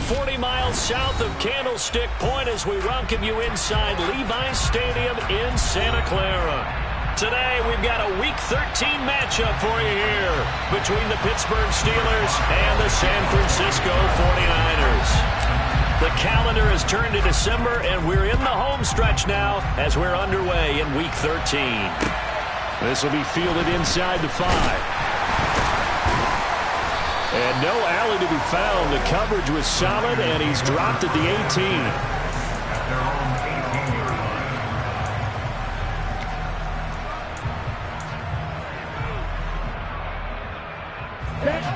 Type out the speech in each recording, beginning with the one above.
40 miles south of Candlestick Point as we welcome you inside Levi's Stadium in Santa Clara. Today, we've got a Week 13 matchup for you here between the Pittsburgh Steelers and the San Francisco 49ers. The calendar has turned to December, and we're in the home stretch now as we're underway in Week 13. This will be fielded inside the 5. And no alley to be found. The coverage was solid, and he's dropped at the 18.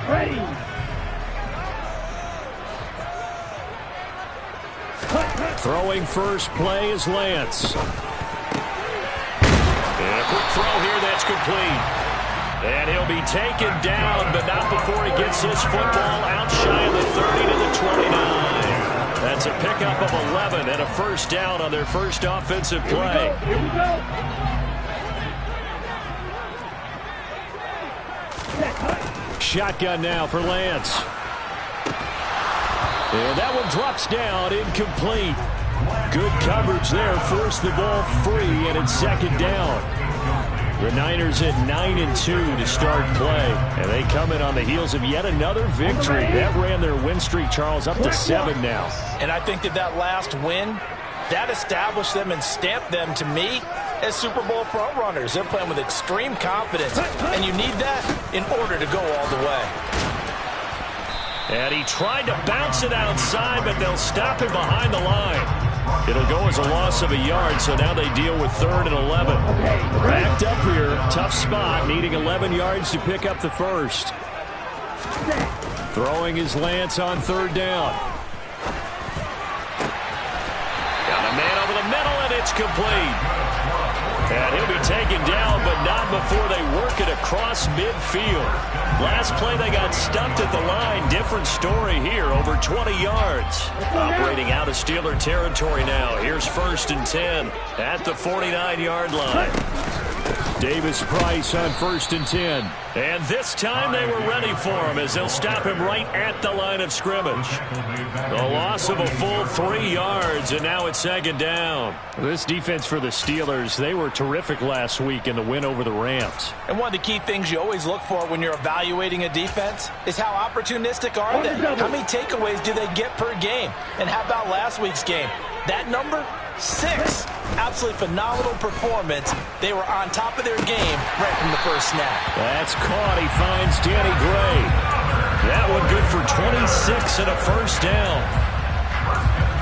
Ready. Throwing first play is Lance. And a quick throw here that's complete. And he'll be taken down, but not before he gets his football out shy of the 30 to the 29. That's a pickup of 11 and a first down on their first offensive play. Here we go. Shotgun now for Lance. And that one drops down, incomplete. Good coverage there, forced the ball free, and it's second down. The Niners at 9-2 to start play. And they come in on the heels of yet another victory. That ran their win streak, Charles, up to 7 now. And I think that last win, that established them and stamped them, to me, as Super Bowl frontrunners. They're playing with extreme confidence, and you need that in order to go all the way. And he tried to bounce it outside, but they'll stop him behind the line. It'll go as a loss of a yard, so now they deal with 3rd and 11. Backed up here, tough spot, needing 11 yards to pick up the first. Throwing his Lance on 3rd down. Got a man over the middle, and it's complete. And he'll be taken down, but not before they work it across midfield. Last play, they got stuffed at the line. Different story here, over 20 yards. Operating out of Steeler territory now. Here's 1st and 10 at the 49-yard line. Davis Price on 1st and 10. And this time they were ready for him as they'll stop him right at the line of scrimmage. The loss of a full 3 yards, and now it's 2nd down. This defense for the Steelers, they were terrific last week in the win over the Rams. And one of the key things you always look for when you're evaluating a defense is how opportunistic are they? How many takeaways do they get per game? And how about last week's game? That number? 6. Absolutely phenomenal performance. They were on top of their game right from the first snap. That's caught. He finds Danny Gray. That one good for 26 and a first down.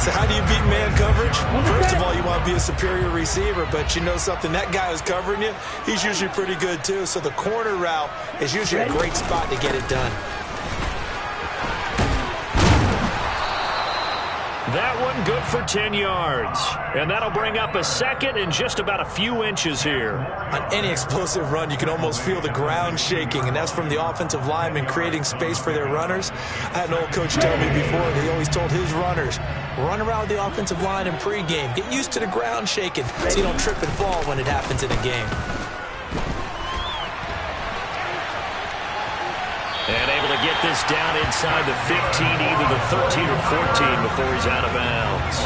So how do you beat man coverage? First of all, you want to be a superior receiver, but you know something, that guy who's covering you, he's usually pretty good too. So the corner route is usually a great spot to get it done. That one good for 10 yards. And that'll bring up a 2nd and just about a few inches here. On any explosive run, you can almost feel the ground shaking, and that's from the offensive linemen creating space for their runners. I had an old coach tell me before, that he always told his runners, run around the offensive line in pregame. Get used to the ground shaking so you don't trip and fall when it happens in a game. And able to get this down inside the 15, either the 13 or 14 before he's out of bounds.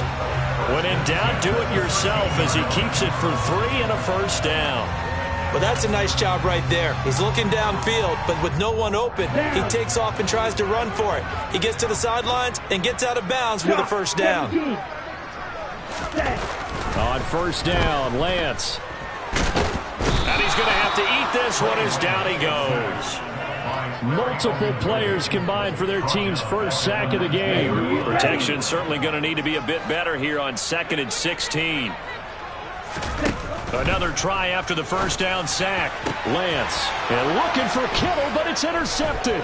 When in doubt, do it yourself as he keeps it for 3 and a first down. Well, that's a nice job right there. He's looking downfield, but with no one open, he takes off and tries to run for it. He gets to the sidelines and gets out of bounds with a first down. On first down, Lance. And he's going to have to eat this one as down he goes. Multiple players combined for their team's first sack of the game. Protection certainly going to need to be a bit better here on 2nd and 16. Another try after the first down sack. Lance, and looking for Kittle, but it's intercepted.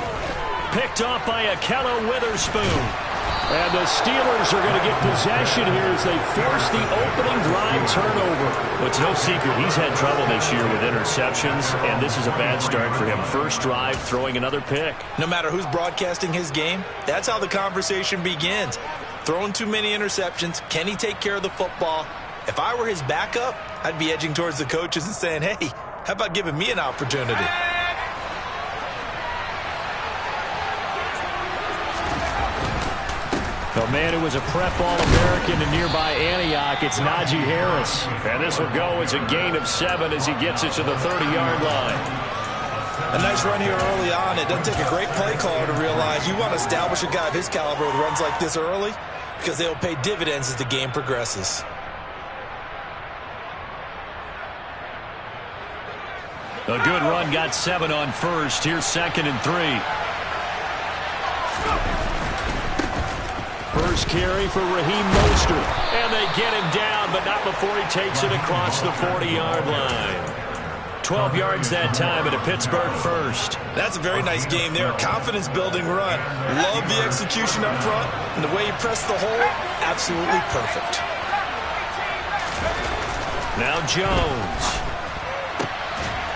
Picked off by Akello Witherspoon. And the Steelers are going to get possession here as they force the opening drive turnover. But it's no secret he's had trouble this year with interceptions, and this is a bad start for him. First drive, throwing another pick. No matter who's broadcasting his game, that's how the conversation begins. Throwing too many interceptions, can he take care of the football? If I were his backup, I'd be edging towards the coaches and saying, hey, how about giving me an opportunity? A man who was a prep All-American in nearby Antioch, it's Najee Harris. And this will go as a gain of 7 as he gets it to the 30-yard line. A nice run here early on. It doesn't take a great play caller to realize you want to establish a guy of his caliber with runs like this early because they'll pay dividends as the game progresses. A good run, got 7 on first. Here's 2nd and 3. First carry for Raheem Mostert. And they get him down, but not before he takes it across the 40-yard line. 12 yards that time and a Pittsburgh first. That's a very nice game there. Confidence-building run. Love the execution up front. And the way he pressed the hole, absolutely perfect. Now Jones.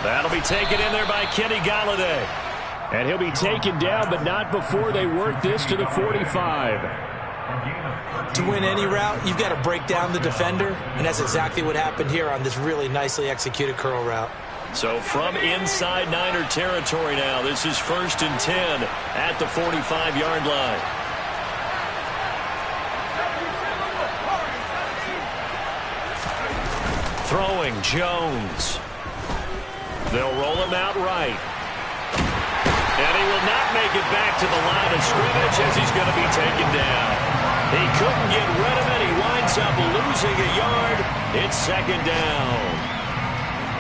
That'll be taken in there by Kenny Golladay. And he'll be taken down, but not before they work this to the 45. To win any route, you've got to break down the defender, and that's exactly what happened here on this really nicely executed curl route. So from inside Niner territory now, this is 1st and 10 at the 45-yard line. Throwing Jones. They'll roll him out right. And he will not make it back to the line of scrimmage as he's going to be taken down. He couldn't get rid of it. He winds up losing a yard. It's 2nd down.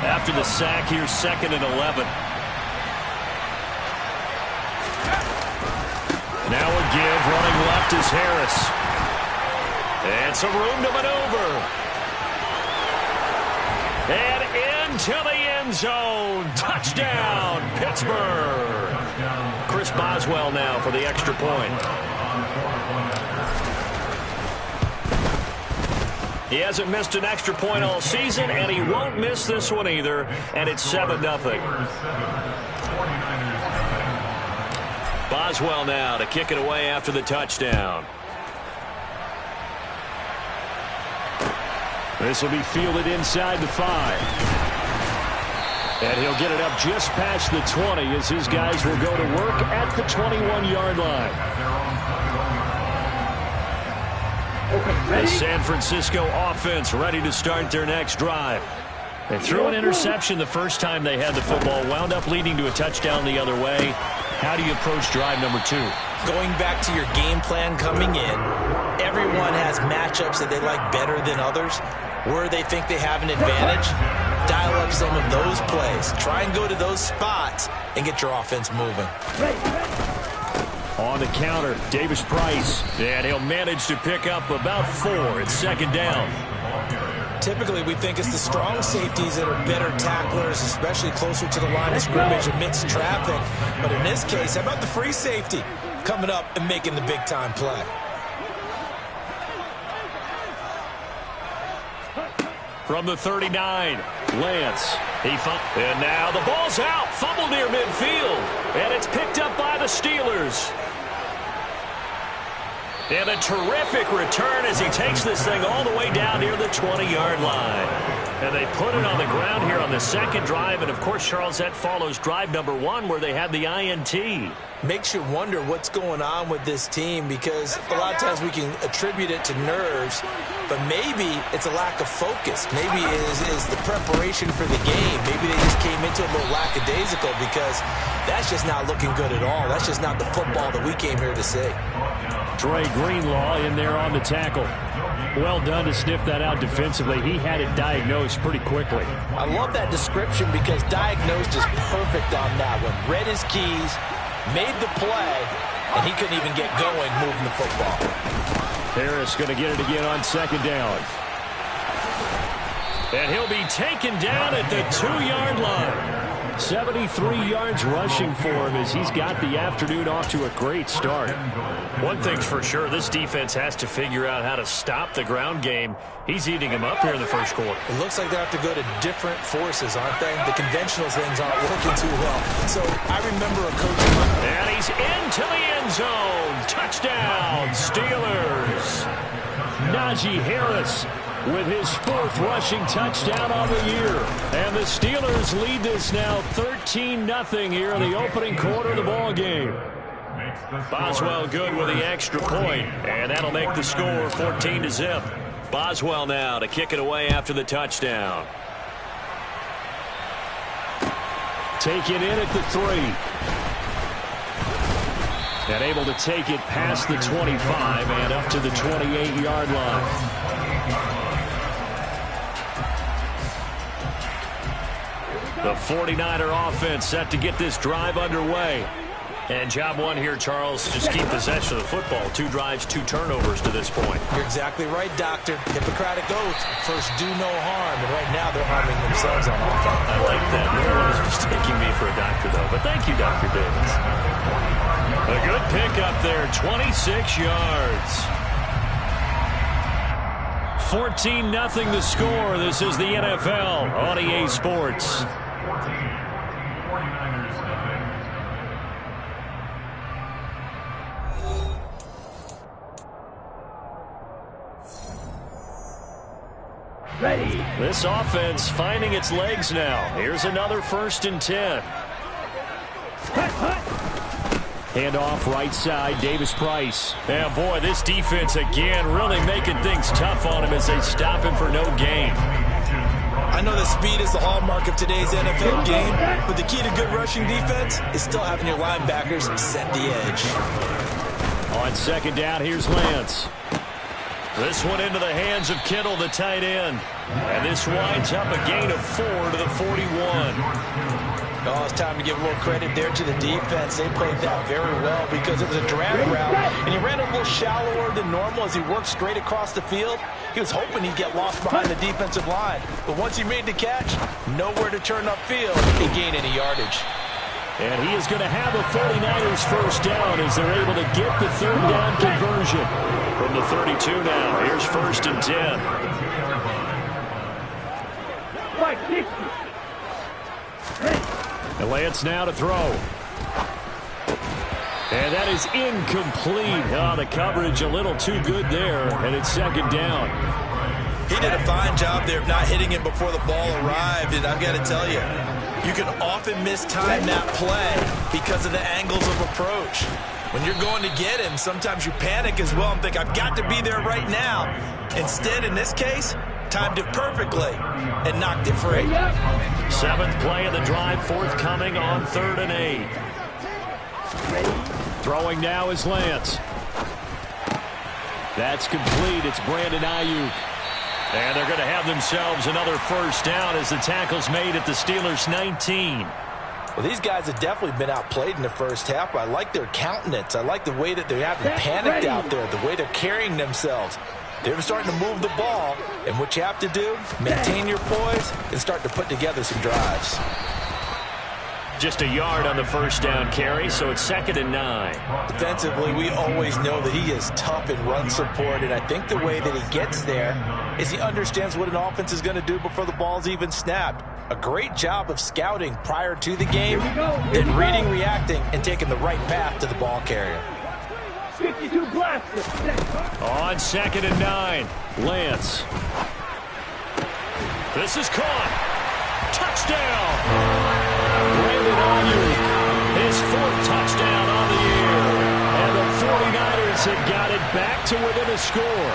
After the sack, here's 2nd and 11. Now a give. Running left is Harris. And some room to maneuver. And into the end zone. Touchdown, Pittsburgh. Chris Boswell now for the extra point. He hasn't missed an extra point all season, and he won't miss this one either, and it's 7-0. Boswell now to kick it away after the touchdown. This will be fielded inside the 5. And he'll get it up just past the 20 as his guys will go to work at the 21-yard line. The San Francisco offense ready to start their next drive. They threw an interception the first time they had the football, wound up leading to a touchdown the other way. How do you approach drive number 2? Going back to your game plan coming in, everyone has matchups that they like better than others. Where they think they have an advantage, dial up some of those plays. Try and go to those spots and get your offense moving. On the counter, Davis Price. And he'll manage to pick up about 4. It's 2nd down. Typically, we think it's the strong safeties that are better tacklers, especially closer to the line of scrimmage amidst traffic. But in this case, how about the free safety coming up and making the big-time play? From the 39, Lance. And now the ball's out. Fumble near midfield. And it's picked up by the Steelers. And a terrific return as he takes this thing all the way down near the 20-yard line. And they put it on the ground here on the second drive. And, of course, Charles, that follows drive number 1 where they had the INT. Makes you wonder what's going on with this team because a lot of times we can attribute it to nerves, but maybe it's a lack of focus. Maybe it is the preparation for the game. Maybe they just came into it a little lackadaisical because that's just not looking good at all. That's just not the football that we came here to see. Dre Greenlaw in there on the tackle. Well done to sniff that out defensively. He had it diagnosed pretty quickly. I love that description because diagnosed is perfect on that one. Read his keys, made the play, and he couldn't even get going moving the football. Harris going to get it again on 2nd down. And he'll be taken down at the 2-yard line. 73 yards rushing for him as he's got the afternoon off to a great start. One thing's for sure, this defense has to figure out how to stop the ground game. He's eating him up here in the first quarter. It looks like they have to go to different forces, aren't they? The conventional things aren't working too well. So I remember a coach. And he's into the end zone. Touchdown, Steelers. Najee Harris with his 4th rushing touchdown on the year. And the Steelers lead this now 13-0 here in the opening quarter of the ball game. Boswell good with the extra point, and that'll make the score 14-0. Boswell now to kick it away after the touchdown. Taken in at the 3. And able to take it past the 25 and up to the 28-yard line. The 49er offense set to get this drive underway. And job one here, Charles, just keep possession of the football. 2 drives, 2 turnovers to this point. You're exactly right, Doctor. Hippocratic oath. First, do no harm. And right now, they're harming themselves on offense. I like that. No one is mistaking me for a doctor, though. But thank you, Dr. Davis. A good pickup there, 26 yards. 14-0 the score. This is the NFL on EA Sports. Ready. This offense finding its legs now. Here's another 1st and 10. Handoff right side, Davis Price. Yeah, boy, this defense again really making things tough on him as they stop him for no gain. I know that speed is the hallmark of today's NFL game, but the key to good rushing defense is still having your linebackers set the edge. On 2nd down, here's Lance. This one into the hands of Kittle, the tight end. And this winds up a gain of 4 to the 41. Oh, it's time to give a little credit there to the defense. They played that very well because it was a drag route, and he ran a little shallower than normal as he worked straight across the field. He was hoping he'd get lost behind the defensive line. But once he made the catch, nowhere to turn upfield and gain any yardage. And he is going to have a 49ers 1st down as they're able to get the 3rd down conversion. From the 32 now, here's 1st and 10. And Lance now to throw. And that is incomplete. Oh, the coverage a little too good there, and it's 2nd down. He did a fine job there of not hitting it before the ball arrived, and I've got to tell you, you can often mistime that play because of the angles of approach. When you're going to get him, sometimes you panic as well and think, I've got to be there right now. Instead, in this case, timed it perfectly and knocked it free. 7th play of the drive, forthcoming on 3rd and 8. Throwing now is Lance. That's complete. It's Brandon Ayuk. And they're going to have themselves another 1st down as the tackle's made at the Steelers' 19. Well, these guys have definitely been outplayed in the 1st half, but I like their countenance. I like the way that they haven't panicked out there, the way they're carrying themselves. They're starting to move the ball, and what you have to do, maintain your poise and start to put together some drives. Just a yard on the 1st down carry, so it's 2nd and 9. Defensively, we always know that he is tough in run support, and I think the way that he gets there is he understands what an offense is going to do before the ball's even snapped. A great job of scouting prior to the game, then reading, reacting, and taking the right path to the ball carrier. 52 blaster. On 2nd and 9, Lance. This is caught. Touchdown! Brandon Ayuk, his 4th touchdown on the year. And the 49ers have got it back to within a score.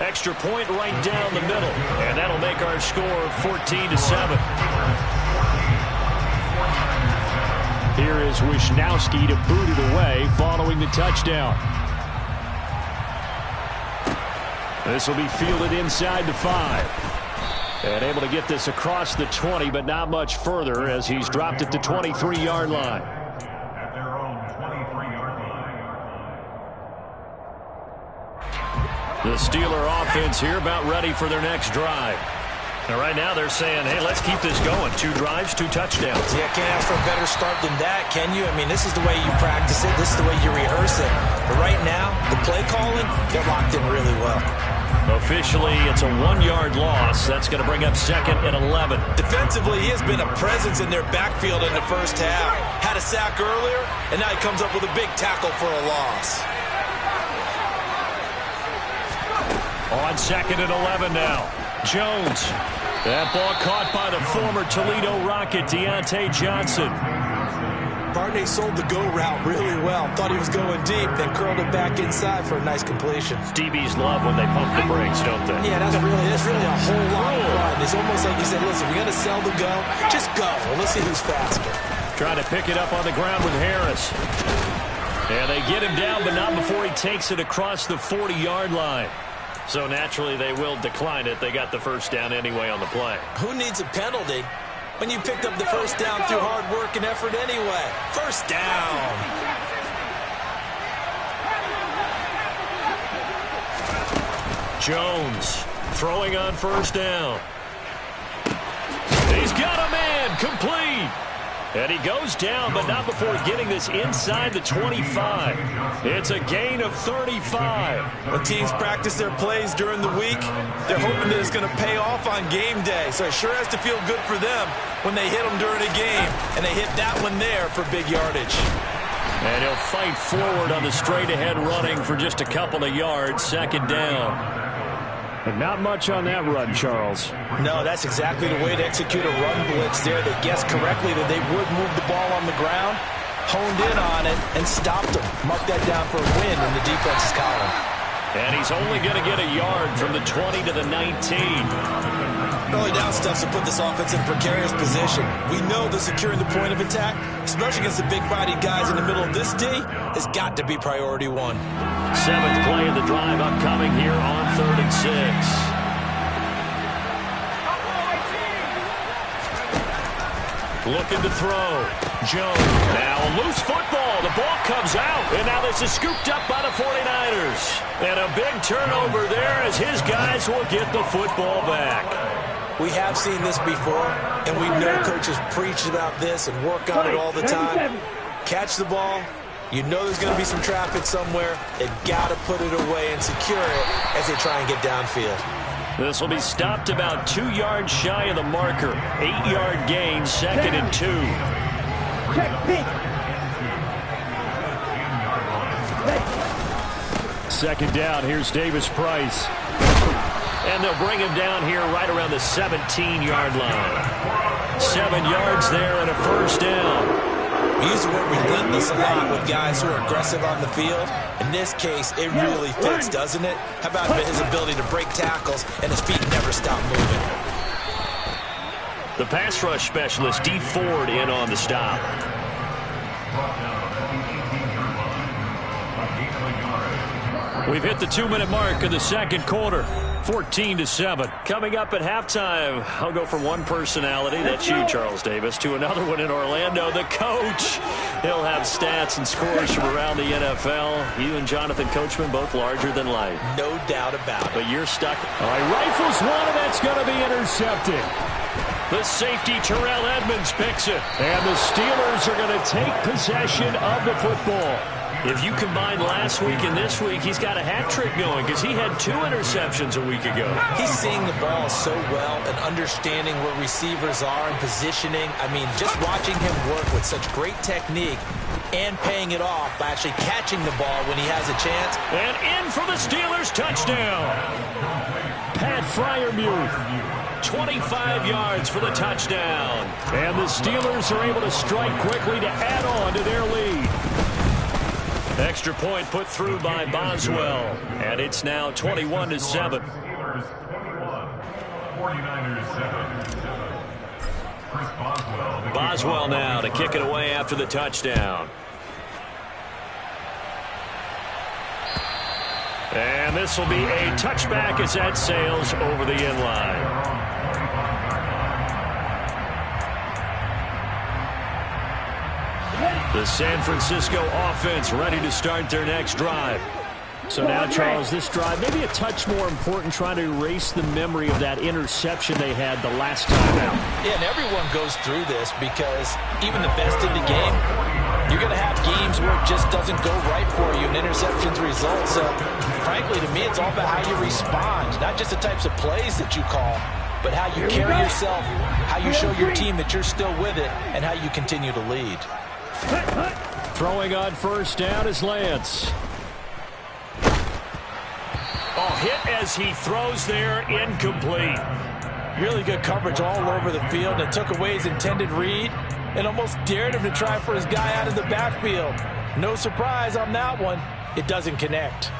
Extra point right down the middle. And that'll make our score 14-7. Here is Wisnowski to boot it away following the touchdown. This will be fielded inside the 5. And able to get this across the 20, but not much further as he's dropped at the 23-yard line. At their own 23-yard line. The Steeler offense here about ready for their next drive. And right now they're saying, hey, let's keep this going. 2 drives, 2 touchdowns. Yeah, can't ask for a better start than that, can you? I mean, this is the way you practice it. This is the way you rehearse it. But right now, the play calling, they're locked in really well. Officially, it's a 1-yard loss. That's going to bring up 2nd and 11. Defensively, he has been a presence in their backfield in the 1st half. Had a sack earlier, and now he comes up with a big tackle for a loss. On 2nd and 11 now. Jones That ball caught by the former Toledo Rocket, Deontay Johnson. Barney sold the go route really well. Thought he was going deep, then curled it back inside for a nice completion. DBs love when they pump the brakes, don't they? Yeah, that's really a whole lot of fun. It's almost like you said, listen, we're going to sell the go. Just go. Well, let's see who's faster. Trying to pick it up on the ground with Harris. And they get him down, but not before he takes it across the 40-yard line. So naturally, they will decline it. They got the first down anyway on the play. Who needs a penalty when you picked up the first down through hard work and effort anyway? First down. Jones throwing on first down. He's got a man, complete. And he goes down, but not before getting this inside the 25. It's a gain of 35. When teams practice their plays during the week, they're hoping that it's going to pay off on game day. So it sure has to feel good for them when they hit them during a game. And they hit that one there for big yardage. And he'll fight forward on the straight-ahead running for just a couple of yards, second down. But not much on that run, Charles. No, that's exactly the way to execute a run blitz there. They guessed correctly that they would move the ball on the ground, honed in on it, and stopped them. Mark that down for a win in the defense's column. And he's only going to get a yard from the 20 to the 19. Early down stuff to put this offense in precarious position. We know that securing the point of attack, especially against the big-bodied guys in the middle of this D, has got to be priority one. Seventh play of the drive upcoming here on 3rd and 6. Looking to throw. Jones. Now a loose football. The ball comes out. And now this is scooped up by the 49ers. And a big turnover there as his guys will get the football back. We have seen this before, and we know coaches preach about this and work on it all the time. Catch the ball. You know there's going to be some traffic somewhere. They've got to put it away and secure it as they try and get downfield. This will be stopped about 2 yards shy of the marker. 8-yard gain, 2nd and 2. Second down, here's Davis Price. And they'll bring him down here right around the 17-yard line. 7 yards there and a first down. We use the word relentless a lot with guys who are aggressive on the field. In this case, it really fits, doesn't it? How about his ability to break tackles and his feet never stop moving? The pass rush specialist, D. Ford, in on the stop. We've hit the 2-minute mark of the second quarter. 14-7. Coming up at halftime, I'll go from one personality, that's you, Charles Davis, to another one in Orlando, the coach. He'll have stats and scores from around the NFL. You and Jonathan Coachman both larger than life. No doubt about it. But you're stuck. All right, rifles one, and that's going to be intercepted. The safety, Terrell Edmonds, picks it. And the Steelers are going to take possession of the football. If you combine last week and this week, he's got a hat trick going because he had 2 interceptions a week ago. He's seeing the ball so well and understanding where receivers are and positioning. I mean, just watching him work with such great technique and paying it off by actually catching the ball when he has a chance. And in for the Steelers, touchdown. Pat Freiermuth, 25 yards for the touchdown. And the Steelers are able to strike quickly to add on to their lead. Extra point put through by Boswell. And it's now 21-7. Steelers 21, 49ers 7. Chris Boswell. Boswell now to kick it away after the touchdown. And this will be a touchback as that sails over the end line. The San Francisco offense ready to start their next drive. So now, Charles, this drive maybe a touch more important, trying to erase the memory of that interception they had the last time out. Yeah, and everyone goes through this because even the best in the game, you're going to have games where it just doesn't go right for you and interceptions result. So, frankly, to me, it's all about how you respond, not just the types of plays that you call, but how you carry yourself, how you show your team that you're still with it, and how you continue to lead. Throwing on first down is Lance. Oh, hit as he throws there, incomplete. Really good coverage all over the field. It took away his intended read and almost dared him to try for his guy out of the backfield. No surprise on that one. It doesn't connect.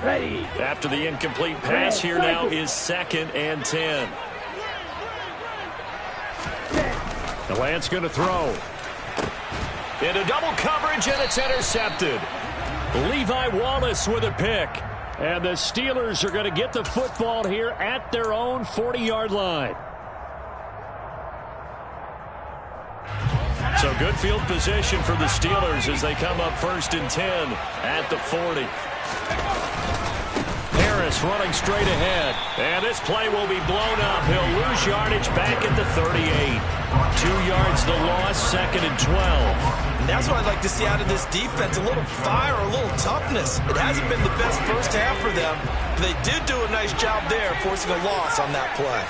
Ready. After the incomplete pass, here now is 2nd and 10. The Lance going to throw. Into double coverage, and it's intercepted. Levi Wallace with a pick. And the Steelers are going to get the football here at their own 40-yard line. So good field position for the Steelers as they come up 1st and 10 at the 40. Harris running straight ahead. And this play will be blown up. He'll lose yardage back at the 38. 2 yards the loss, 2nd and 12. And that's what I'd like to see out of this defense, a little fire, a little toughness. It hasn't been the best first half for them, but they did do a nice job there, forcing a loss on that play.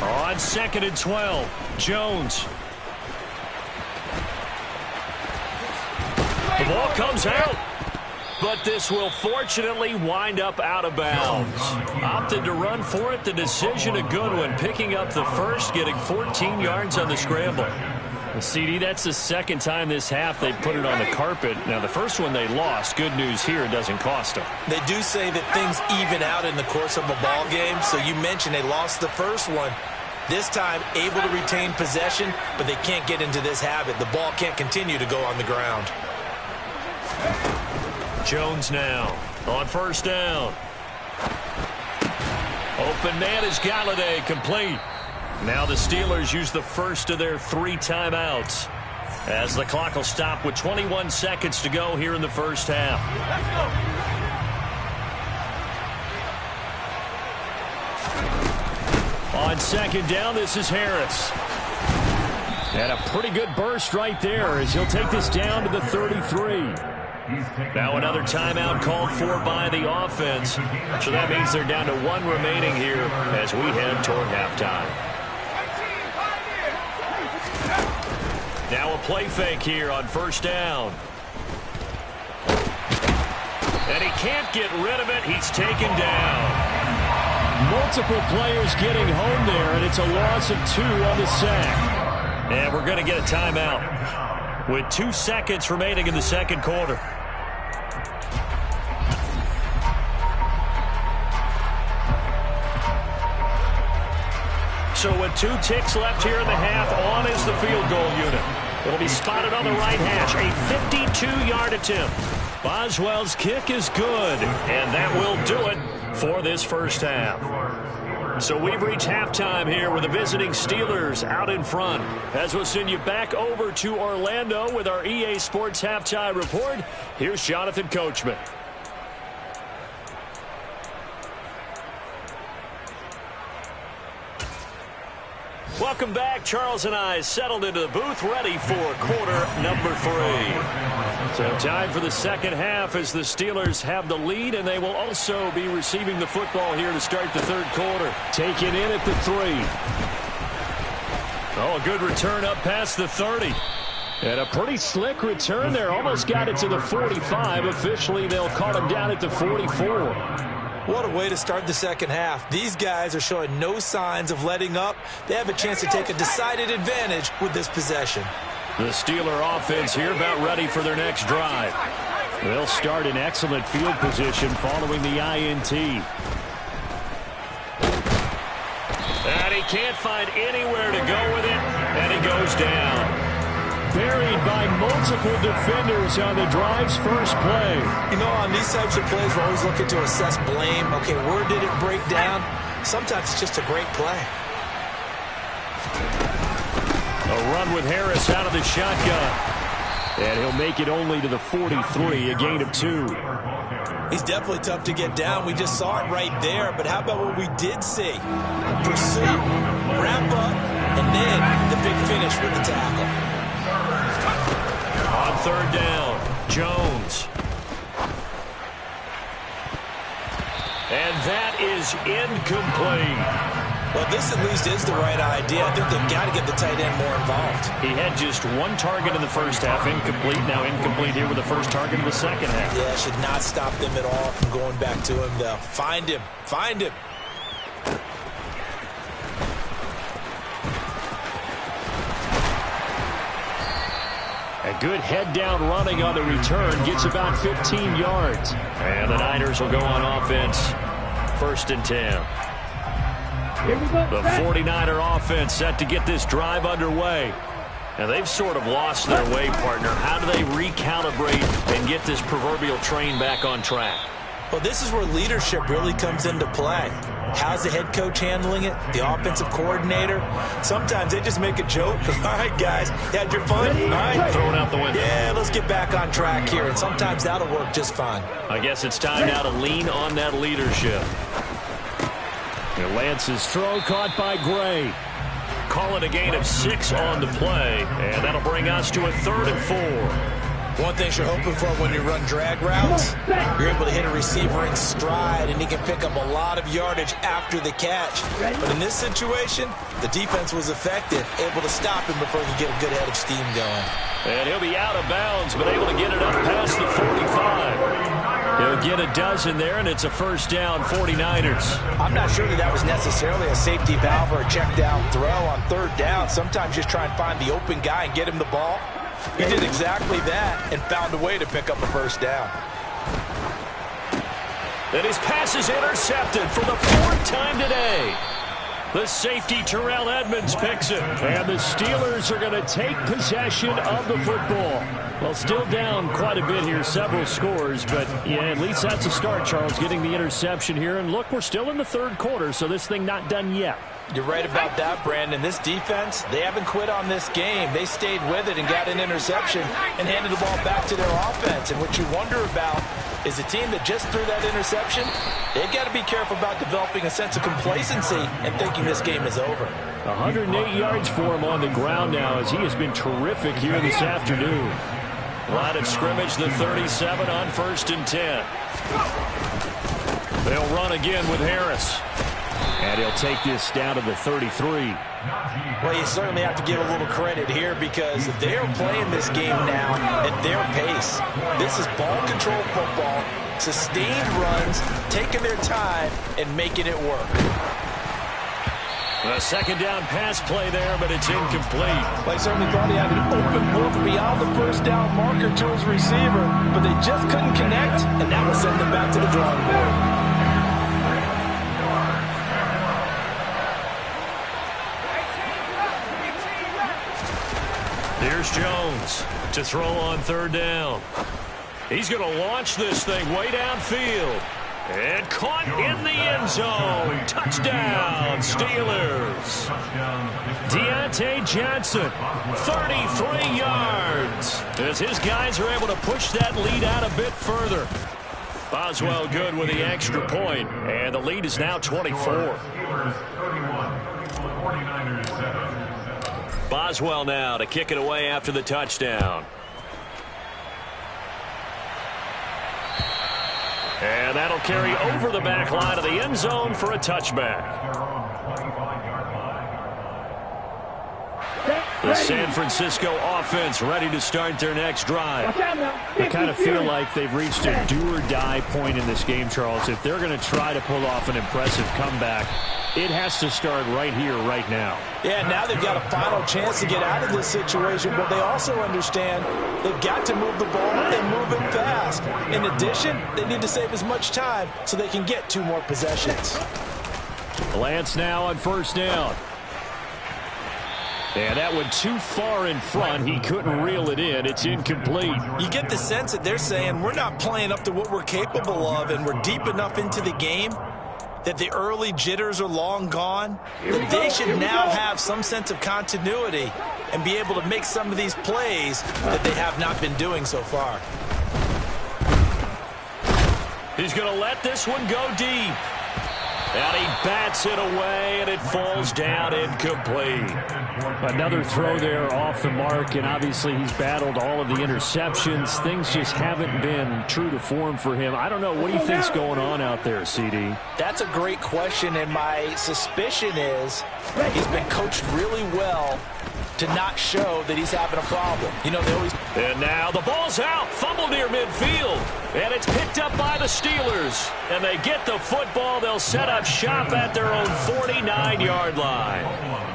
On 2nd and 12, Jones. The ball comes out, but this will fortunately wind up out of bounds. Opted to run for it. The decision a good one, picking up the first, getting 14 yards on the scramble. Well, CD, that's the 2nd time this half they've put it on the carpet. Now, the first one they lost. Good news here, it doesn't cost them. They do say that things even out in the course of a ball game, so you mentioned they lost the first one. This time, able to retain possession, but they can't get into this habit. The ball can't continue to go on the ground. Jones now on 1st down. Open man is Galladay, complete. Now the Steelers use the first of their 3 timeouts as the clock will stop with 21 seconds to go here in the first half. On 2nd down, this is Harris. And a pretty good burst right there as he'll take this down to the 33. Now another timeout called for by the offense. So that means they're down to 1 remaining here as we head toward halftime. Now a play fake here on 1st down. And he can't get rid of it. He's taken down. Multiple players getting home there, and it's a loss of 2 on the sack. And we're going to get a timeout with 2 seconds remaining in the 2nd quarter. So with 2 ticks left here in the half, on is the field goal unit. It'll be spotted on the right hash. A 52-yard attempt. Boswell's kick is good, and that will do it for this first half. So we've reached halftime here with the visiting Steelers out in front. As we'll send you back over to Orlando with our EA Sports Halftime Report, here's Jonathan Coachman. Welcome back. Charles and I settled into the booth, ready for quarter number 3. So time for the 2nd half as the Steelers have the lead, and they will also be receiving the football here to start the 3rd quarter. Taken in at the 3. Oh, a good return up past the 30. And a pretty slick return there. Almost got it to the 45. Officially, they'll call him down at the 44. What a way to start the 2nd half. These guys are showing no signs of letting up. They have a chance to take a decided advantage with this possession. The Steeler offense here about ready for their next drive. They'll start in excellent field position following the INT. And he can't find anywhere to go with it, and he goes down. Buried by multiple defenders on the drive's first play. You know, on these types of plays, we're always looking to assess blame. Okay, where did it break down? Sometimes it's just a great play. A run with Harris out of the shotgun. And he'll make it only to the 43, a gain of 2. He's definitely tough to get down. We just saw it right there. But how about what we did see? Pursuit, wrap up, and then the big finish with the tackle. On 3rd down, Jones. And that is incomplete. Well, this at least is the right idea. I think they've got to get the tight end more involved. He had just one target in the first half, incomplete. Now incomplete here with the first target in the second half. Yeah, should not stop them at all from going back to him, though. Find him. Find him. A good head-down running on the return gets about 15 yards. And the Niners will go on offense. 1st and 10. The 49er offense set to get this drive underway. And they've sort of lost their way, partner. How do they recalibrate and get this proverbial train back on track? Well, this is where leadership really comes into play. How's the head coach handling it? The offensive coordinator? Sometimes they just make a joke. All right, guys, you had your fun? All right. Throw it out the window. Yeah, let's get back on track here. And sometimes that'll work just fine. I guess it's time now to lean on that leadership. And Lance's throw caught by Gray. Call it a gain of 6 on the play. And that'll bring us to a 3rd and 4. One thing you're hoping for when you run drag routes, you're able to hit a receiver in stride, and he can pick up a lot of yardage after the catch. But in this situation, the defense was effective, able to stop him before he could get a good head of steam going. And he'll be out of bounds, but able to get it up past the 45. He'll get a dozen there, and it's a 1st down, 49ers. I'm not sure that was necessarily a safety valve or a check down throw on 3rd down. Sometimes just try and find the open guy and get him the ball. He did exactly that and found a way to pick up a 1st down. And his pass is intercepted for the 4th time today. The safety, Terrell Edmonds, picks it. And the Steelers are going to take possession of the football. Well, still down quite a bit here, several scores. But, yeah, at least that's a start, Charles, getting the interception here. And, look, we're still in the 3rd quarter, so this thing not done yet. You're right about that, Brandon. This defense, they haven't quit on this game. They stayed with it and got an interception and handed the ball back to their offense. And what you wonder about is a team that just threw that interception, they've got to be careful about developing a sense of complacency and thinking this game is over. 108 yards for him on the ground now as he has been terrific here this afternoon. Line of scrimmage, the 37 on 1st and 10. They'll run again with Harris. And he'll take this down to the 33. Well, you certainly have to give a little credit here because they're playing this game now at their pace. This is ball control football, sustained runs, taking their time, and making it work. A 2nd down pass play there, but it's incomplete. Well, I certainly thought he had an open look beyond the 1st down marker to his receiver, but they just couldn't connect, and that will send them back to the drawing board. Here's Jones to throw on 3rd down. He's going to launch this thing way downfield. And caught in the end zone. Touchdown, Steelers. Deontay Johnson, 33 yards. As his guys are able to push that lead out a bit further. Boswell good with the extra point. And the lead is now 24. Boswell now to kick it away after the touchdown. And that'll carry over the back line of the end zone for a touchback. The San Francisco offense ready to start their next drive. I kind of feel like they've reached a do-or-die point in this game, Charles. If they're going to try to pull off an impressive comeback, it has to start right here, right now. Yeah, now they've got a final chance to get out of this situation, but they also understand they've got to move the ball and move it fast. In addition, they need to save as much time so they can get 2 more possessions. Lance now on 1st down. And that one too far in front. He couldn't reel it in. It's incomplete. You get the sense that they're saying we're not playing up to what we're capable of, and we're deep enough into the game that the early jitters are long gone, that they should now have some sense of continuity and be able to make some of these plays that they have not been doing so far. He's going to let this one go deep. And he bats it away, and it falls down incomplete. Another throw there off the mark, and obviously he's battled all of the interceptions. Things just haven't been true to form for him. I don't know. What do you think's going on out there, CD? That's a great question, and my suspicion is he's been coached really well to not show that he's having a problem. You know, they always... And now the ball's out. Fumble near midfield. And it's picked up by the Steelers. And they get the football. They'll set up shop at their own 49-yard line.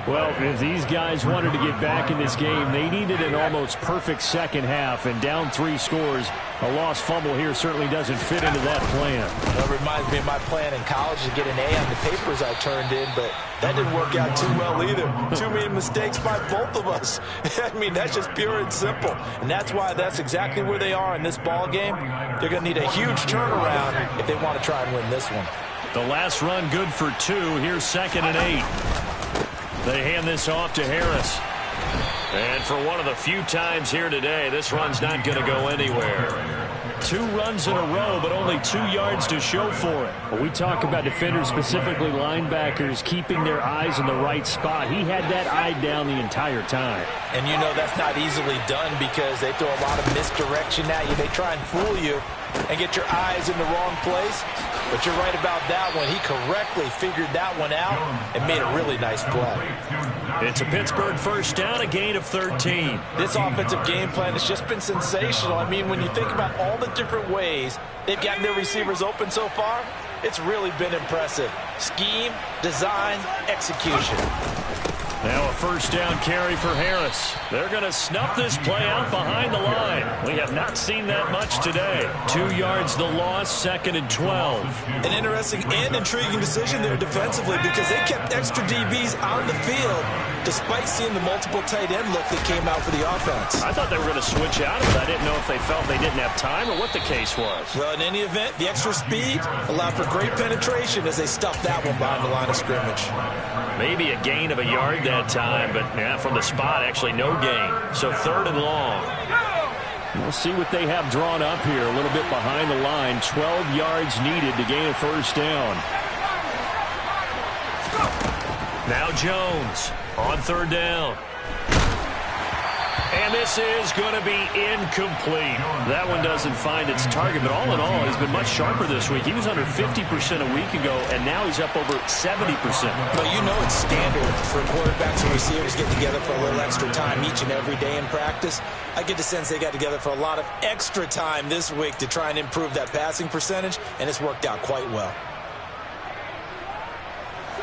Well, if these guys wanted to get back in this game, they needed an almost perfect second half. And down 3 scores, a lost fumble here certainly doesn't fit into that plan. That reminds me of my plan in college to get an A on the papers I turned in, but that didn't work out too well either. Too many mistakes by both of us. I mean, that's just pure and simple. And that's why that's exactly where they are in this ball game. They're going to need a huge turnaround if they want to try and win this one. The last run good for 2. Here's 2nd and 8. They hand this off to Harris. And for one of the few times here today, this run's not going to go anywhere. 2 runs in a row, but only 2 yards to show for it. Well, we talk about defenders, specifically linebackers, keeping their eyes in the right spot. He had that eye down the entire time. And you know that's not easily done because they throw a lot of misdirection at you. They try and fool you and get your eyes in the wrong place. But you're right about that one. He correctly figured that one out and made a really nice play. It's a Pittsburgh first down, a gain of 13. This offensive game plan has just been sensational. I mean, when you think about all the different ways they've gotten their receivers open so far, it's really been impressive. Scheme, design, execution. Now a first down carry for Harris. They're going to snuff this play out behind the line. We have not seen that much today. 2 yards the loss, 2nd and 12. An interesting and intriguing decision there defensively because they kept extra DBs on the field despite seeing the multiple tight end look that came out for the offense. I thought they were going to switch out of it. I didn't know if they felt they didn't have time or what the case was. Well, in any event, the extra speed allowed for great penetration as they stuffed that one behind the line of scrimmage. Maybe a gain of a yard that time, but yeah, from the spot, actually no gain. So 3rd and long. We'll see what they have drawn up here. A little bit behind the line. 12 yards needed to gain a first down. Now Jones on 3rd down. And this is going to be incomplete. That one doesn't find its target, but all in all, he's been much sharper this week. He was under 50% a week ago, and now he's up over 70%. But you know it's standard for quarterbacks and receivers get together for a little extra time each and every day in practice. I get the sense they got together for a lot of extra time this week to try and improve that passing percentage, and it's worked out quite well.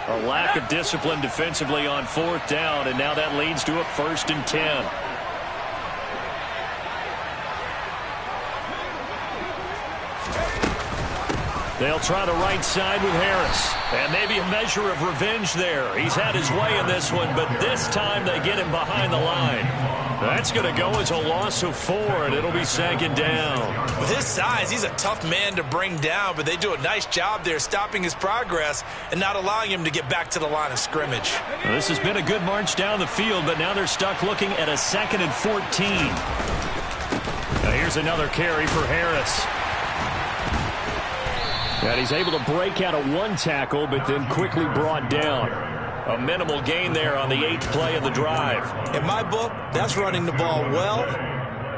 A lack of discipline defensively on 4th down, and now that leads to a 1st and 10. They'll try the right side with Harris. And maybe a measure of revenge there. He's had his way in this one, but this time they get him behind the line. That's going to go as a loss of 4, and it'll be 2nd down. With his size, he's a tough man to bring down, but they do a nice job there stopping his progress and not allowing him to get back to the line of scrimmage. Well, this has been a good march down the field, but now they're stuck looking at a 2nd and 14. Now here's another carry for Harris. And he's able to break out of 1 tackle, but then quickly brought down. A minimal gain there on the 8th play of the drive. In my book, that's running the ball well,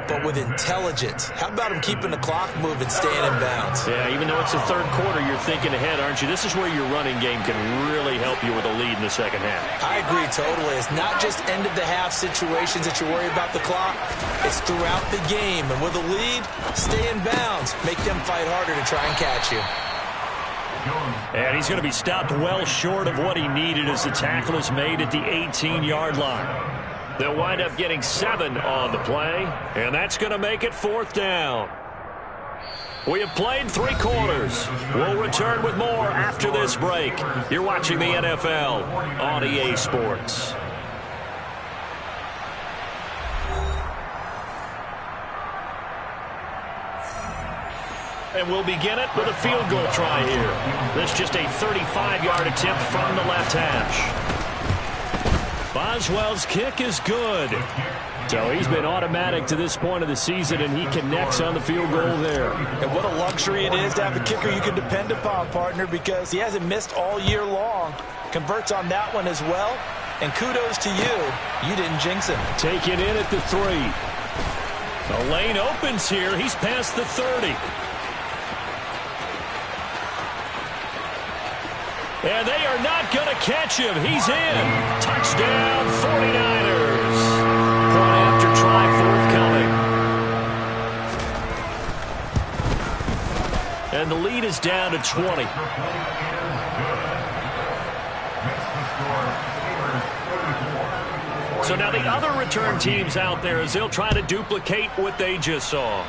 but with intelligence. How about him keeping the clock moving, staying in bounds? Yeah, even though it's the 3rd quarter, you're thinking ahead, aren't you? This is where your running game can really help you with a lead in the 2nd half. I agree totally. It's not just end-of-the-half situations that you worry about the clock. It's throughout the game. And with a lead, stay in bounds. Make them fight harder to try and catch you. And he's going to be stopped well short of what he needed as the tackle is made at the 18-yard line. They'll wind up getting 7 on the play, and that's going to make it 4th down. We have played 3 quarters. We'll return with more after this break. You're watching the NFL on EA Sports. And we'll begin it with a field goal try here. This just a 35-yard attempt from the left hash. Boswell's kick is good. So he's been automatic to this point of the season, and he connects on the field goal there. And what a luxury it is to have a kicker you can depend upon, partner, because he hasn't missed all year long. Converts on that one as well. And kudos to you. You didn't jinx him. Taken in at the 3. The lane opens here. He's past the 30. And they are not going to catch him. He's in. Touchdown, 49ers. Point after try forthcoming. And the lead is down to 20. So now the other return teams out there as they'll try to duplicate what they just saw.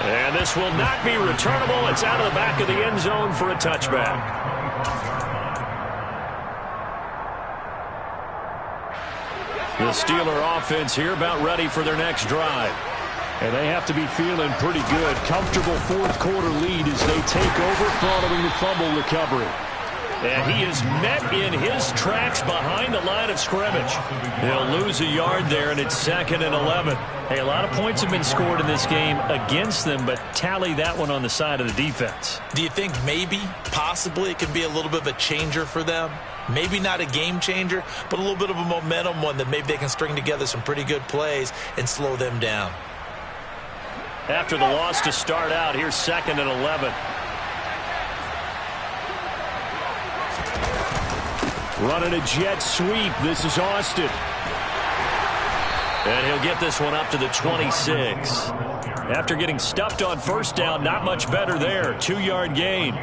And this will not be returnable. It's out of the back of the end zone for a touchback. The Steeler offense here about ready for their next drive. And they have to be feeling pretty good. Comfortable fourth quarter lead as they take over following the fumble recovery. And he is met in his tracks behind the line of scrimmage. He'll lose a yard there, and it's 2nd and 11. Hey, a lot of points have been scored in this game against them, but tally that one on the side of the defense. Do you think maybe, possibly, it could be a little bit of a changer for them? Maybe not a game changer, but a little bit of a momentum one that maybe they can string together some pretty good plays and slow them down. After the loss to start out, here's 2nd and 11. Running a jet sweep. This is Austin. And he'll get this one up to the 26. After getting stuffed on first down, not much better there. 2-yard gain.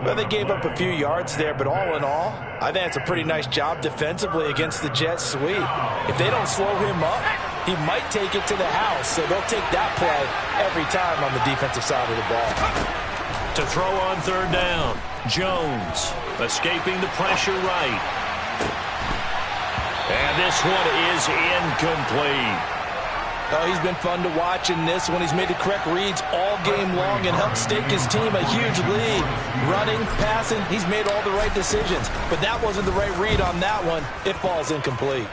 Well, they gave up a few yards there, but all in all, I think it's a pretty nice job defensively against the jet sweep. If they don't slow him up, he might take it to the house, so they'll take that play every time on the defensive side of the ball. To throw on 3rd down, Jones escaping the pressure right. And this one is incomplete. Oh, he's been fun to watch in this one. He's made the correct reads all game long and helped stake his team a huge lead. Running, passing, he's made all the right decisions. But that wasn't the right read on that one. It falls incomplete.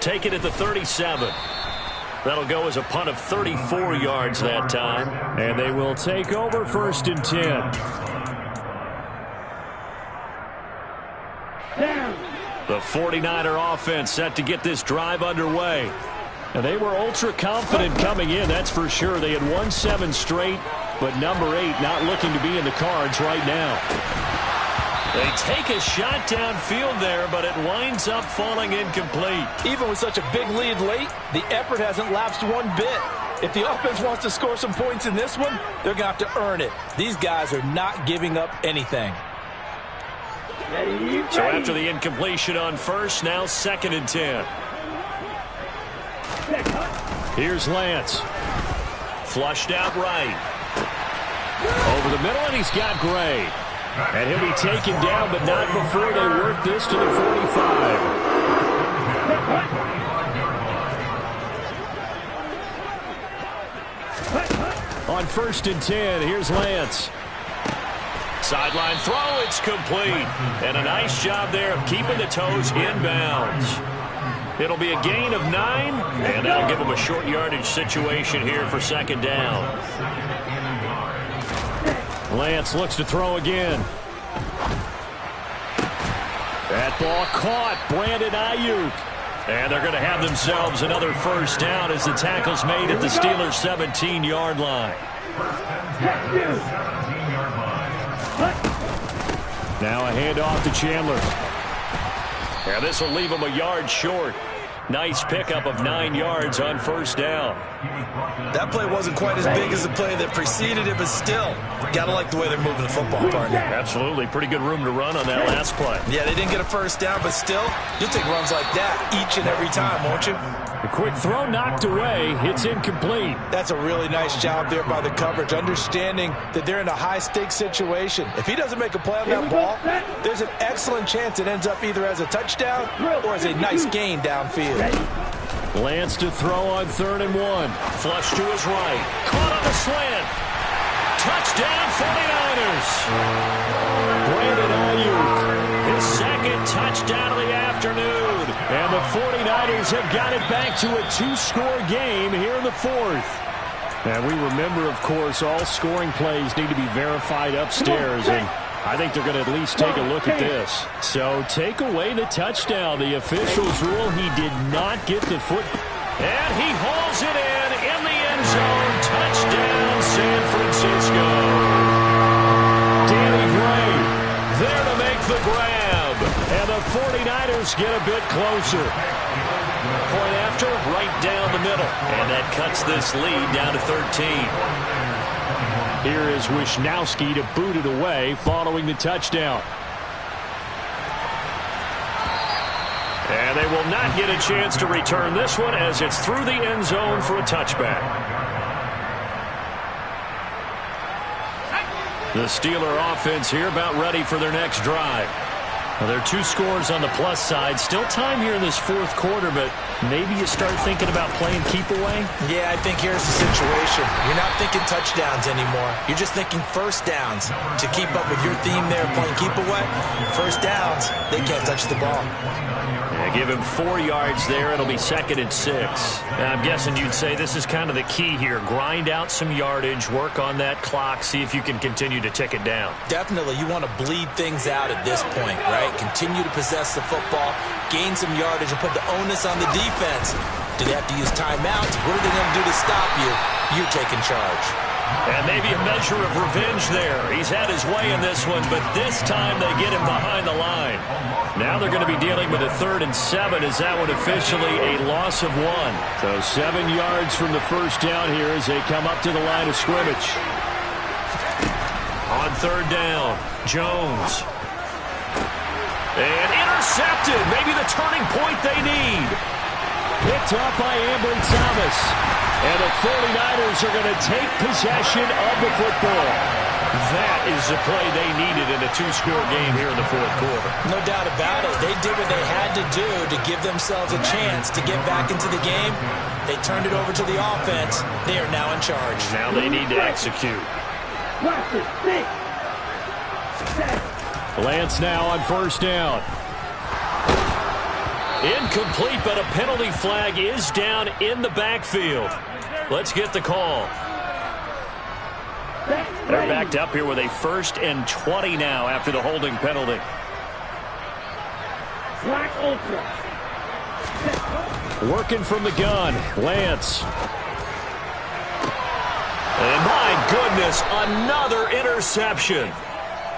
Take it at the 37. That'll go as a punt of 34 yards that time. And they will take over 1st and 10. The 49er offense set to get this drive underway. And they were ultra confident coming in, that's for sure. They had won 7 straight, but number 8 not looking to be in the cards right now. They take a shot downfield there, but it winds up falling incomplete. Even with such a big lead late, the effort hasn't lapsed one bit. If the offense wants to score some points in this one, they're going to have to earn it. These guys are not giving up anything. So after the incompletion on first, now 2nd and 10. Here's Lance. Flushed out right. Over the middle, and he's got Gray. And he'll be taken down, but not before they work this to the 45. On 1st and 10, here's Lance. Sideline throw, it's complete. And a nice job there of keeping the toes inbounds. It'll be a gain of 9, and that'll give them a short yardage situation here for 2nd down. Lance looks to throw again. That ball caught. Brandon Ayuk. And they're going to have themselves another 1st down as the tackle's made at the Steelers' 17-yard line. Now a handoff to Chandler. And this will leave them a yard short. Nice pickup of 9 yards on 1st down. That play wasn't quite as big as the play that preceded it, but still, gotta like the way they're moving the football, partner. Absolutely. Pretty good room to run on that last play. Yeah, they didn't get a 1st down, but still, you'll take runs like that each and every time, won't you? The quick throw knocked away. It's incomplete. That's a really nice job there by the coverage, understanding that they're in a high-stakes situation. If he doesn't make a play on that ball, there's an excellent chance it ends up either as a touchdown or as a nice gain downfield. Lance to throw on 3rd and 1. Flush to his right. Caught on the slant. Touchdown 49ers. Brandon Ayuk. His 2nd touchdown of the afternoon. And the 49ers have got it back to a 2-score game here in the fourth. And we remember, of course, all scoring plays need to be verified upstairs, and I think they're going to at least take a look at this. So take away the touchdown. The officials rule he did not get the foot. And he hauls it in the end zone. Touchdown, San Francisco. Danny Gray There to make the grab. and the 49ers get a bit closer. Point after, right down the middle. And that cuts this lead down to 13. Here is Wisnowski to boot it away following the touchdown. And they will not get a chance to return this one as it's through the end zone for a touchback. The Steeler offense here about ready for their next drive. Well, there are 2 scores on the plus side. Still time here in this fourth quarter, but maybe you start thinking about playing keep away? Yeah, I think here's the situation. You're not thinking touchdowns anymore. You're just thinking first downs. To keep up with your theme there of playing keep away, first downs, they can't touch the ball. Yeah, give him 4 yards there. It'll be 2nd and 6. Now, I'm guessing you'd say this is kind of the key here. Grind out some yardage, work on that clock, see if you can continue to tick it down. Definitely, you want to bleed things out at this point, right? Continue to possess the football, gain some yardage, and put the onus on the defense. Do they have to use timeouts? What are they going to do to stop you? You're taking charge. And maybe a measure of revenge there. He's had his way in this one, but this time they get him behind the line. Now they're going to be dealing with a 3rd and 7 as that one officially a loss of 1. So 7 yards from the first down here as they come up to the line of scrimmage. On 3rd down, Jones. And intercepted. Maybe the turning point they need. Picked up by Ambry Thomas. And the 49ers are going to take possession of the football. That is the play they needed in a 2-score game here in the fourth quarter. No doubt about it. They did what they had to do to give themselves a chance to get back into the game. They turned it over to the offense. They are now in charge. Now they need to execute. Lance now on 1st down. Incomplete, but a penalty flag is down in the backfield. Let's get the call. They're backed up here with a 1st and 20 now after the holding penalty. Working from the gun, Lance. And my goodness, another interception.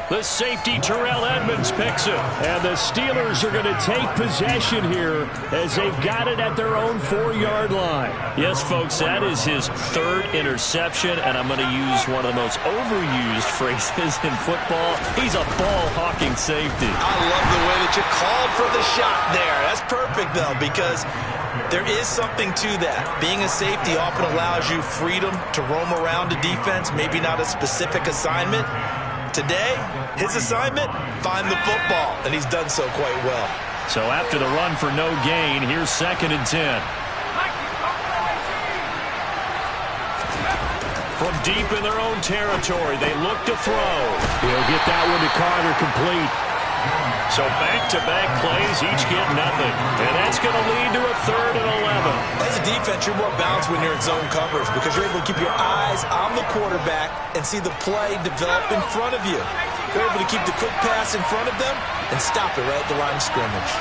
The safety, Terrell Edmonds, picks it. And the Steelers are going to take possession here as they've got it at their own 4-yard line. Yes, folks, that is his 3rd interception, and I'm going to use one of the most overused phrases in football. He's a ball-hawking safety. I love the way that you called for the shot there. That's perfect, though, because there is something to that. Being a safety often allows you freedom to roam around a defense, maybe not a specific assignment. Today, his assignment, find the football, and he's done so quite well. So after the run for no gain, here's 2nd and 10. From deep in their own territory, they look to throw. He'll get that one to Carter complete. So back-to-back plays, each get nothing. And that's going to lead to a 3rd and 11. As a defense, you're more balanced when you're in zone coverage because you're able to keep your eyes on the quarterback and see the play develop in front of you. You're able to keep the quick pass in front of them and stop it right at the line of scrimmage.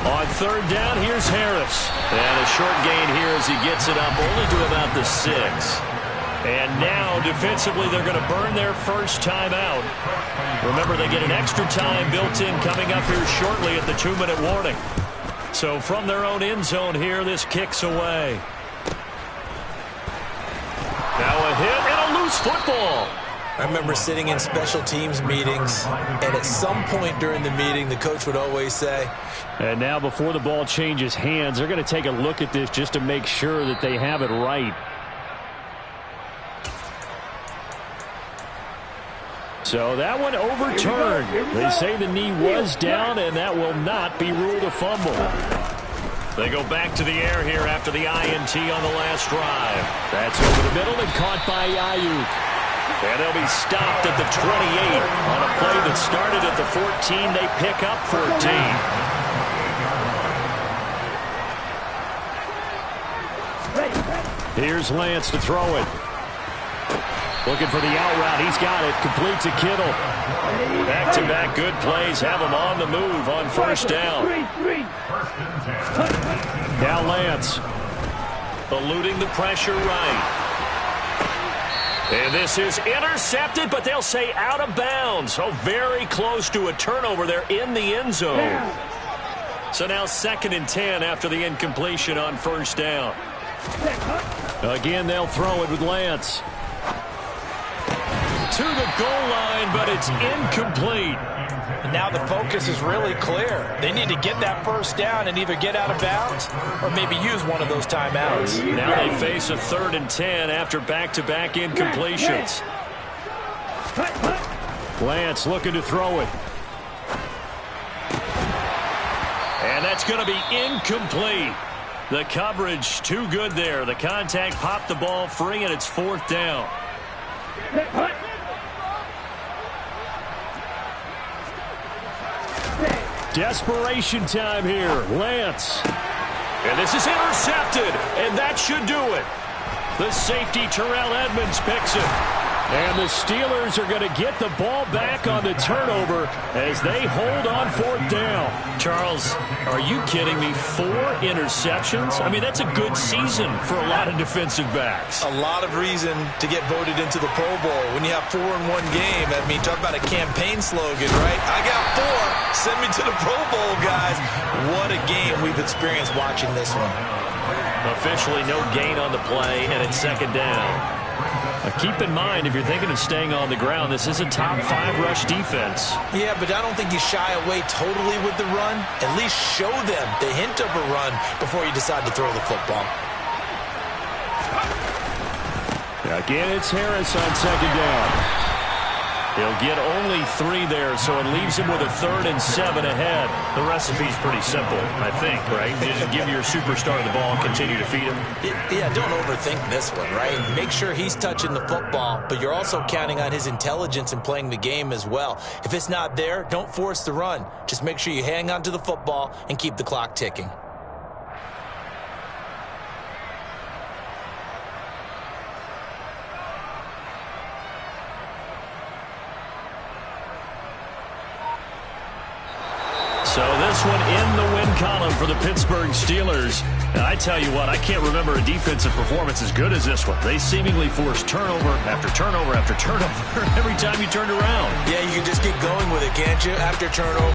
On 3rd down, here's Harris. And a short gain here as he gets it up only to about the 6. And now, defensively, they're going to burn their first timeout. Remember, they get an extra time built in coming up here shortly at the 2-minute warning. So from their own end zone here, this kicks away. Now a hit and a loose football. I remember sitting in special teams meetings, and at some point during the meeting, the coach would always say, and now before the ball changes hands, they're going to take a look at this just to make sure that they have it right. So that one overturned. They say the knee was down, and that will not be ruled a fumble. They go back to the air here after the INT on the last drive. That's over the middle and caught by Ayuk. And they'll be stopped at the 28 on a play that started at the 14. They pick up 14. Here's Lance to throw it. Looking for the out route. He's got it. Complete to Kittle. Back-to-back good plays have him on the move on first down. Now Lance. Eluding the pressure right. And this is intercepted, but they'll say out of bounds. So very close to a turnover there in the end zone. So now 2nd and 10 after the incompletion on first down. Again, they'll throw it with Lance. To the goal line, but it's incomplete. And now the focus is really clear. They need to get that first down and either get out of bounds or maybe use one of those timeouts. Now they face a 3rd and 10 after back-to-back incompletions. Lance looking to throw it. And that's going to be incomplete. The coverage too good there. The contact popped the ball free, and it's 4th down. Desperation time here. Lance. And this is intercepted, and that should do it. The safety, Terrell Edmonds, picks it. And the Steelers are going to get the ball back on the turnover as they hold on 4th down. Charles, are you kidding me? 4 interceptions? I mean, that's a good season for a lot of defensive backs. A lot of reason to get voted into the Pro Bowl. When you have 4 in one game, I mean, talk about a campaign slogan, right? I got 4. Send me to the Pro Bowl, guys. What a game we've experienced watching this one. Officially no gain on the play, and it's 2nd down. Keep in mind, if you're thinking of staying on the ground, this is a top 5 rush defense. Yeah, but I don't think you shy away totally with the run. At least show them the hint of a run before you decide to throw the football. Again, it's Harris on 2nd down. He'll get only 3 there, so it leaves him with a 3rd and 7 ahead. The recipe's pretty simple, I think, right? You just give your superstar the ball and continue to feed him. Yeah, don't overthink this one, right? Make sure he's touching the football, but you're also counting on his intelligence in playing the game as well. If it's not there, don't force the run. Just make sure you hang on to the football and keep the clock ticking. So this one in the win column for the Pittsburgh Steelers. And I tell you what, I can't remember a defensive performance as good as this one. They seemingly forced turnover after turnover after turnover every time you turned around. Yeah, you can just get going with it, can't you? After turnover.